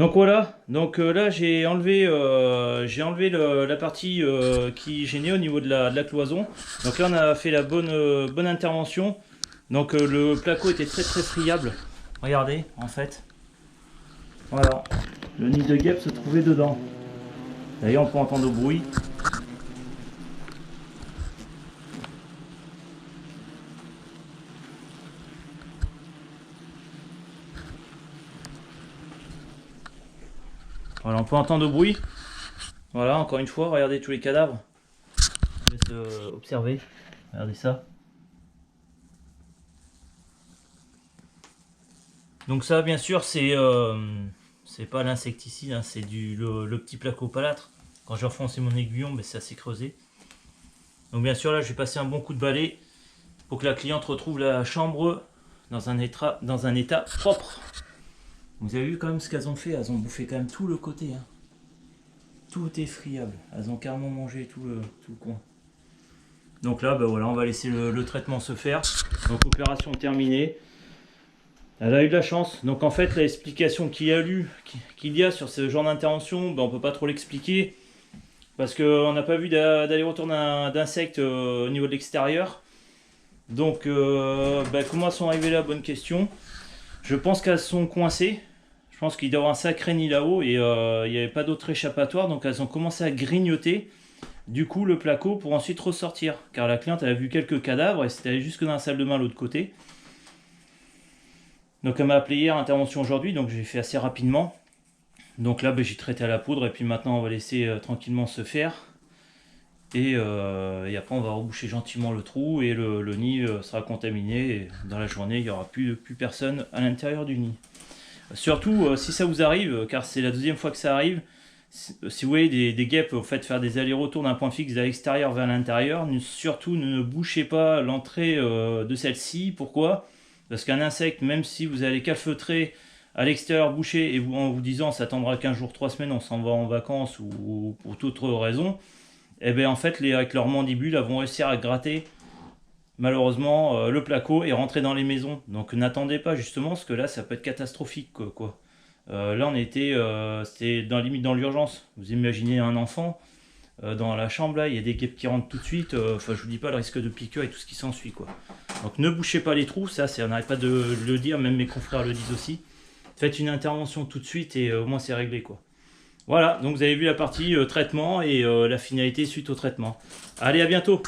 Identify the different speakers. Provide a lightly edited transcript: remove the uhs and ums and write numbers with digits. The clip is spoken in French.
Speaker 1: Donc voilà, donc là j'ai enlevé la partie qui gênait au niveau de la cloison. Donc là on a fait la bonne intervention. Donc le placo était très très friable. Regardez en fait. Voilà, le nid de guêpe se trouvait dedans. D'ailleurs on peut entendre le bruit. Voilà, on peut entendre le bruit. Voilà, encore une fois, regardez tous les cadavres. Je vous laisse observer. Regardez ça. Donc ça, bien sûr, c'est pas l'insecticide, hein, c'est le petit placo-palâtre. Quand j'ai enfoncé mon aiguillon, mais ça s'est creusé. Donc bien sûr, là, je vais passer un bon coup de balai pour que la cliente retrouve la chambre dans un état propre. Vous avez vu quand même ce qu'elles ont fait? Elles ont bouffé quand même tout le côté. Hein. Tout est friable. Elles ont carrément mangé tout le coin. Donc là, ben voilà, on va laisser le traitement se faire. Donc opération terminée. Elle a eu de la chance. Donc en fait, l'explication qu'il y a sur ce genre d'intervention, ben, on peut pas trop l'expliquer. Parce qu'on n'a pas vu d'aller-retour d'insectes au niveau de l'extérieur. Donc ben, comment elles sont arrivées là? Bonne question. Je pense qu'elles sont coincées. Je pense qu'il doit y avoir un sacré nid là-haut et il n'y avait pas d'autre échappatoire. Donc elles ont commencé à grignoter. Du coup, le placo pour ensuite ressortir. Car la cliente, elle a vu quelques cadavres et c'était allé jusque dans la salle de bain de l'autre côté. Donc elle m'a appelé hier, intervention aujourd'hui, donc j'ai fait assez rapidement. Donc là, ben, j'ai traité à la poudre et puis maintenant on va laisser tranquillement se faire. Et après on va reboucher gentiment le trou et le nid sera contaminé. Et dans la journée, il n'y aura plus personne à l'intérieur du nid. Surtout si ça vous arrive, car c'est la deuxième fois que ça arrive, si vous voyez des guêpes au fait faire des allers-retours d'un point fixe de l'extérieur vers l'intérieur, surtout ne bouchez pas l'entrée de celle-ci. Pourquoi? Parce qu'un insecte, même si vous allez calfeutrer à l'extérieur, boucher, et en vous disant ça attendra 15 jours, 3 semaines, on s'en va en vacances ou pour toute autre raison, et bien en fait avec leurs mandibules, elles vont réussir à gratter malheureusement le placo et rentrer dans les maisons. Donc n'attendez pas justement, parce que là ça peut être catastrophique quoi. Là on était, c'était limite dans l'urgence. Vous imaginez un enfant dans la chambre là, il y a des guêpes qui rentrent tout de suite. Enfin je vous dis pas le risque de piqûre et tout ce qui s'ensuit quoi. Donc ne bouchez pas les trous, ça on n'arrête pas de le dire, même mes confrères le disent aussi. Faites une intervention tout de suite et au moins c'est réglé quoi. Voilà, donc vous avez vu la partie traitement et la finalité suite au traitement. Allez, à bientôt.